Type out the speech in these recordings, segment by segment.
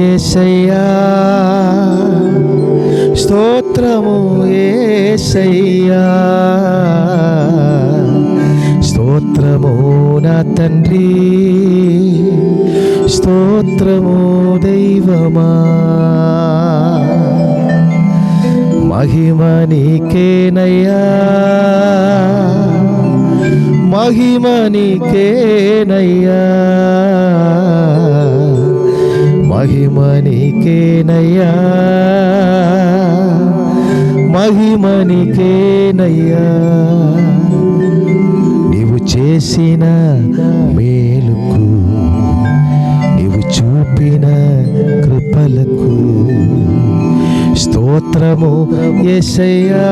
యేసయ్యా స్తోత్రము యేసయ్యా, స్తోత్రము నా తండ్రి, స్తోత్రము దైవమా. మహిమ నీకేనయ్యా, మహిమ నీకేనయ్యా, మహిమ నీకేనయ్యా, మహిమ నీకేనయ్యా. నీవు చేసిన మేలుకు, నీవు చూపిన కృపలకు స్తోత్రము యేసయ్యా,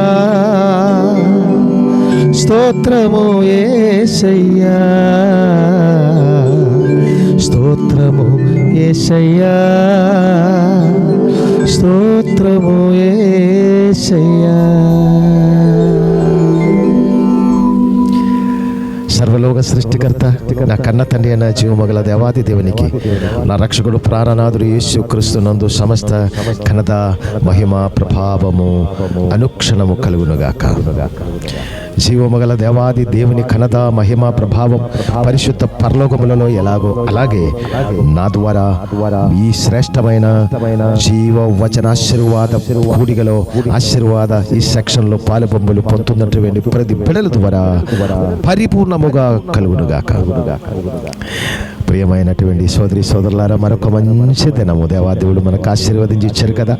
స్తోత్రము యేసయ్యా, స్తోత్రము యేసయ్యా, స్తోత్రము యేసయ్యా. సర్వలోక సృష్టికర్త, నా కన్న తండ్రి అయిన జీవమగల దేవాది దేవునికి, నా రక్షకుడు ప్రాణనాథుడు యేసు క్రీస్తు నందు సమస్త ఘనత మహిమ ప్రభావము అనుక్షణము కలుగునుగాక. జీవమగల దేవాది దేవుని ఘనత మహిమ ప్రభావం పరిశుద్ధ పరలోకములలో ఎలాగో అలాగే నా ద్వారా ఈ శ్రేష్టమైన జీవ వచన ఆశీర్వాద కూడికలో ఆశీర్వాద ఈ సెక్షన్లో పాలుపొంపులు పొందుతున్నటువంటి ప్రతి బిడ్డల ద్వారా పరిపూర్ణముగా కలుగునుగాక. ప్రియమైనటువంటి సోదరి సోదరులారా, మరొక మంచి దినము దేవాదేవుడు మనకు ఆశీర్వదించి ఇచ్చారు కదా.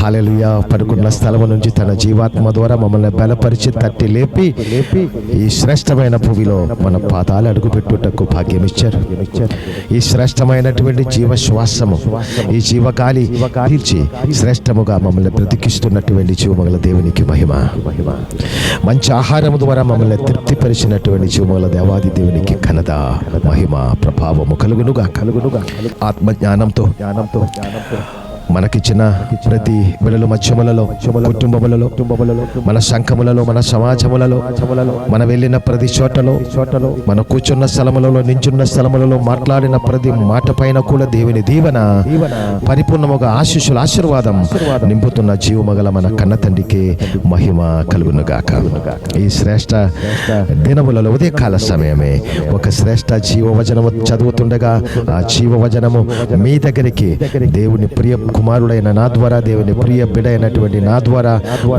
హల్లెలూయా. పడుకున్న స్థలము నుంచి తన జీవాత్మ ద్వారా మమ్మల్ని బలపరిచి తట్టి లేపి ఈ శ్రేష్టమైన భూమిలో మన పాదాలు అడుగుపెట్టుటకు భాగ్యం ఇచ్చారు. ఈ శ్రేష్టమైనటువంటి జీవ శ్వాసము, ఈ జీవగాలి పీల్చి శ్రేష్టముగా మమ్మల్ని బ్రతికిస్తున్నటువంటి జీవమగల దేవునికి మహిమ. మంచి ఆహారము ద్వారా మమ్మల్ని తృప్తిపరిచినటువంటి జీవమగల దేవాది దేవునికి ఘనత మహిమ ప్రభావము కలుగునుగా. ఆత్మజ్ఞానంతో మనకిచ్చిన ప్రతి బిడలు మధ్యములలో, కుటుంబములలో, మన సంఘములలో, మన సమాజములలో, మన వెళ్ళిన ప్రతి చోటలో, మన కూర్చున్న స్థలములలో, నించున్న స్థలములలో మాట్లాడిన ప్రతి మాట పైన కూడా దేవుని దీవెన పరిపూర్ణముగా ఆశీస్సులు ఆశీర్వాదం నింపుతున్న జీవమగల మన కన్న తండ్రికి మహిమ కలుగునుగాక. ఈ శ్రేష్ట దినములలో ఉదయకాల సమయమే ఒక శ్రేష్ట జీవవచనము చదువుతుండగా ఆ జీవవచనము మీ దగ్గరికి దేవుని ప్రియ కుమారుడైన నా ద్వారా, దేవుని ప్రియ బిడ్డ అయినటువంటి నా ద్వారా,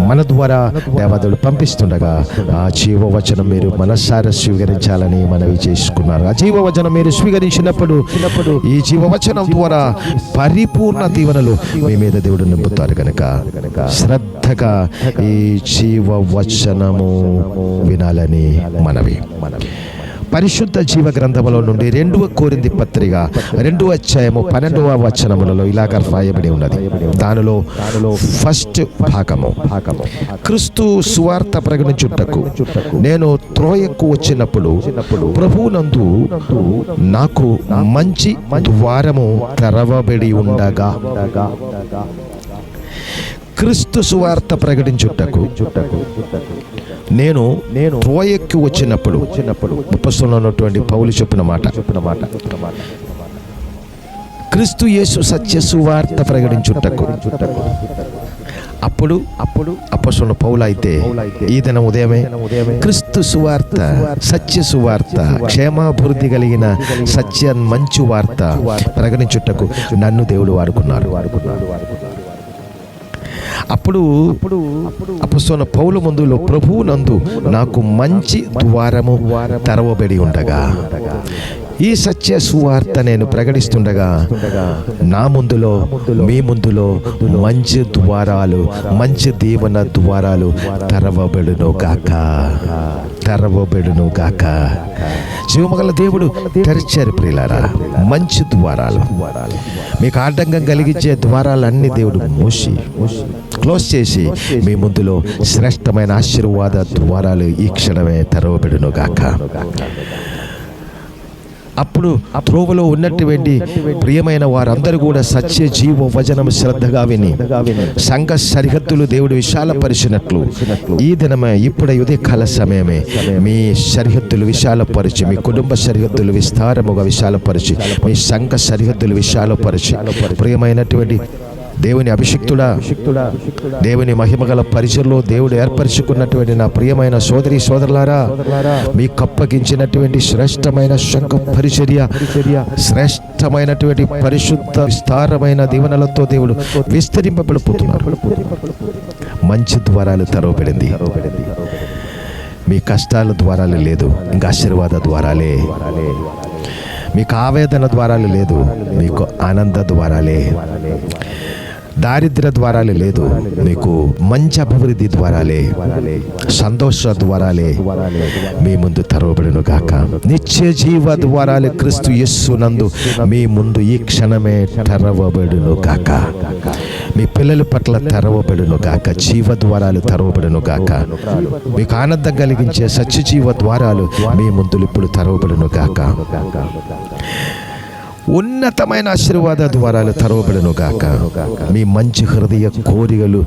మన ద్వారా దేవతలు పంపిస్తుండగా ఆ జీవవచనం మీరు మనసారా స్వీకరించాలని మనవి చేసుకున్నారు. ఆ జీవవచనం మీరు స్వీకరించినప్పుడు ఈ జీవవచనం ద్వారా పరిపూర్ణ దీవెనలు మీ మీద దేవుడు నింపుతారు కనుక శ్రద్ధగా ఈ జీవవచనము వినాలని మనవి. పరిశుద్ధ జీవ గ్రంథములో నుండి 2వ కొరింథీ పత్రిక 2వ అధ్యాయము 12వ వచనములలో ఇలాగ రాయబడి ఉన్నది. దానిలో ఫస్ట్ భాగము, క్రీస్తు సువార్త ప్రకటించుటకు నేను త్రోయకు వచ్చినప్పుడు ప్రభువునందు నాకు మంచి ద్వారము తెరవబడి ఉండగా. క్రీస్తు సువార్త ప్రకటించుటకు నేను ట్రోయకు వచ్చినప్పుడు అపోస్తలుడైన ఉన్నటువంటి పౌలు చెప్పిన మాట, క్రీస్తు యేసు సత్య సువార్త ప్రకటించుటకు. అప్పుడు అపోస్తలుడైన పౌలు అయితే ఈ దినం ఉదయమే క్రీస్తు సువార్త, సత్య సువార్త, క్షేమాభివృద్ధి కలిగిన సత్య మంచు వార్త ప్రకటించుటకు నన్ను దేవుడు వాడుకున్నారు. అప్పుడు అపోస్తలుడైన పౌలు ముందులో ప్రభువునందు నాకు మంచి ద్వారము తెరవబడి ఉండగా, ఈ సత్య సువార్త నేను ప్రకటిస్తుండగా నా ముందులో, మీ ముందులో మంచి ద్వారాలు, మంచి దీవెన ద్వారాలు తెరవబడును గాక. జీవమగల దేవుడు తెరిచారు ప్రియులారా మంచి ద్వారాలు. మీకు ఆటంకం కలిగించే ద్వారాలన్నీ దేవుడు మూసి క్లోజ్ చేసి మీ ముందులో శ్రేష్టమైన ఆశీర్వాద ద్వారాలు ఈ క్షణమే తెరవబడును గాక. అప్పుడు త్రోవలో ఉన్నటువంటి ప్రియమైన వారందరూ కూడా సత్య జీవ వచనం శ్రద్ధగా విని సంఘ సరిహద్దులు దేవుడు విశాలపరిచినట్లు ఈ దినమే ఇప్పుడే ఉదయకాల సమయమే మీ సరిహద్దులు విశాలపరిచి, మీ కుటుంబ సరిహద్దులు విస్తారముగా విశాలపరిచి, మీ సంఘ సరిహద్దులు విశాలపరిచి, ప్రియమైనటువంటి దేవుని అభిషిక్తుడా, దేవుని మహిమగల పరిచయలో దేవుడు ఏర్పరచుకున్నటువంటి నా ప్రియమైన సోదరి సోదరులారా, మీకు అప్పగించినటువంటి శ్రేష్టమైన సంఘ పరిచర్య, శ్రేష్టమైనటువంటి పరిశుద్ధ విస్తారమైన దీవెనలతో దేవుడు విస్తరింపబడిపోతున్నారు. మంచి ద్వారాలు తెరవబడింది. మీ కష్టాల ద్వారాలు లేదు, ఇంకా ఆశీర్వాద ద్వారాలే. మీకు ఆవేదన ద్వారాలు లేదు, మీకు ఆనంద ద్వారాలే. దారిద్ర్య ద్వారాలు లేదు, మీకు మంచి అభివృద్ధి ద్వారాలే, సంతోష ద్వారాలే మీ ముందు తెరవబడును గాక. నిత్య జీవ ద్వారాలు క్రీస్తు యేసునందు మీ ముందు ఈ క్షణమే తెరవబడును గాక. మీ పిల్లల పట్ల తెరవబడును గాక. జీవ ద్వారాలు తెరవబడును గాక. మీకు ఆనందం కలిగించే సత్య జీవ ద్వారాలు మీ ముందు ఇప్పుడు తెరవబడును గాక. ఉన్నతమైన ఆశీర్వాద ద్వారాలు తెరవబడును గాక. మీ మంచి హృదయ కోరికలు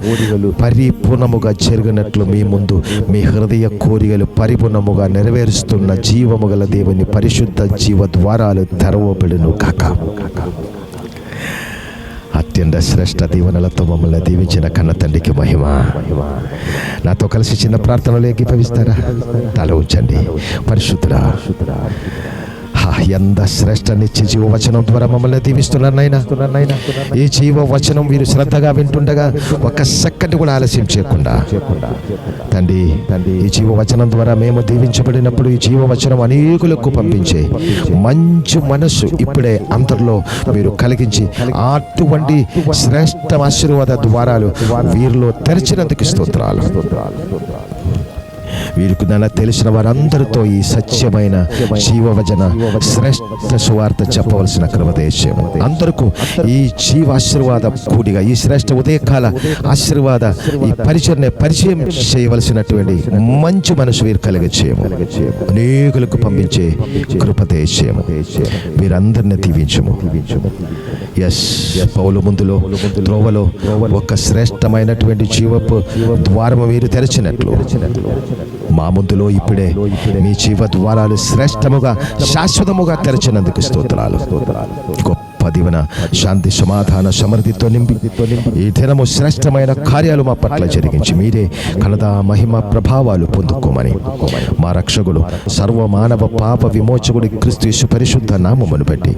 పరిపూర్ణముగా జరిగినట్లు మీ ముందు మీ హృదయ కోరికలు పరిపూర్ణముగా నెరవేరుస్తున్న జీవము గల దేవుని పరిశుద్ధ జీవ ద్వారాలు తెరవబడును గాక. అత్యంత శ్రేష్ఠ దీవెనలతో మమ్మల్ని దీవించిన కన్న తండ్రికి మహిమ. నాతో కలిసి చిన్న ప్రార్థనలు ఏకీభవిస్తారా? తల ఉంచండి. పరిశుద్ధుడా, ఎంత శ్రేష్ఠ నిత్య జీవ వచనం ద్వారా మమ్మల్ని దీవిస్తున్నారు నాయనా. ఈ జీవ వచనం వీరు శ్రద్ధగా వింటుండగా ఒక్క సెకండ్ కూడా ఆలస్యం చేయకుండా తండ్రి, ఈ జీవ వచనం ద్వారా మేము దీవించబడినప్పుడు ఈ జీవ వచనం అనేకులకు పంపించే మంచి మనస్సు ఇప్పుడే అంతర్లో మీరు కలిగించి అటువంటి శ్రేష్ఠ ఆశీర్వాద ద్వారాలు వీరిలో తెరిచినందుకు స్తోత్రాలు. వీరికి నన్ను తెలిసిన వారందరితో ఈ సత్యమైన జీవవచన శ్రేష్ఠ సువార్త చెప్పవలసిన క్రమదేశం అందరికీ ఈ జీవ ఆశీర్వాద కూడిగా ఈ శ్రేష్ఠ ఉదయకాల ఆశీర్వాద ఈ పరిచయం చేయవలసినటువంటి మంచి మనసు వీరు కలిగచేయము. అనేకులకు పంపించే కృపదేశం వీరందరినీ దీవించము. పౌలు ముందులో త్రోవలో ఒక శ్రేష్టమైనటువంటి జీవపు ద్వారము మీరు తెరచినట్లు మా ముందులో ఇప్పుడే మీ జీవ ద్వారాలు శ్రేష్టముగా శాశ్వతముగా తెరచినందుకు స్తోత్రాలు. గొప్ప దీవెన, శాంతి, సమాధాన, సమృద్ధితో నింపి ఈ దినము శ్రేష్టమైన కార్యాలు మా పట్ల జరిగించి మీరే ఘనత, మహిమ, ప్రభావాలు పొందుకోమని మా రక్షకుడు సర్వమానవ పాప విమోచకుడి క్రీస్తు యేసు పరిశుద్ధ నామమును బట్టి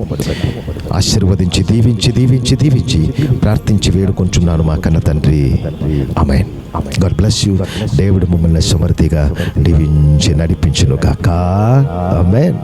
ఆశీర్వదించి దీవించి దీవించి దీవించి ప్రార్థించి వేడుకుంటున్నాను మా కన్న తండ్రి. ఆమేన్. God bless you. దేవుడు మమ్మల్ని సమృద్ధిగా దీవించి నడిపించును గాక. ఆమేన్.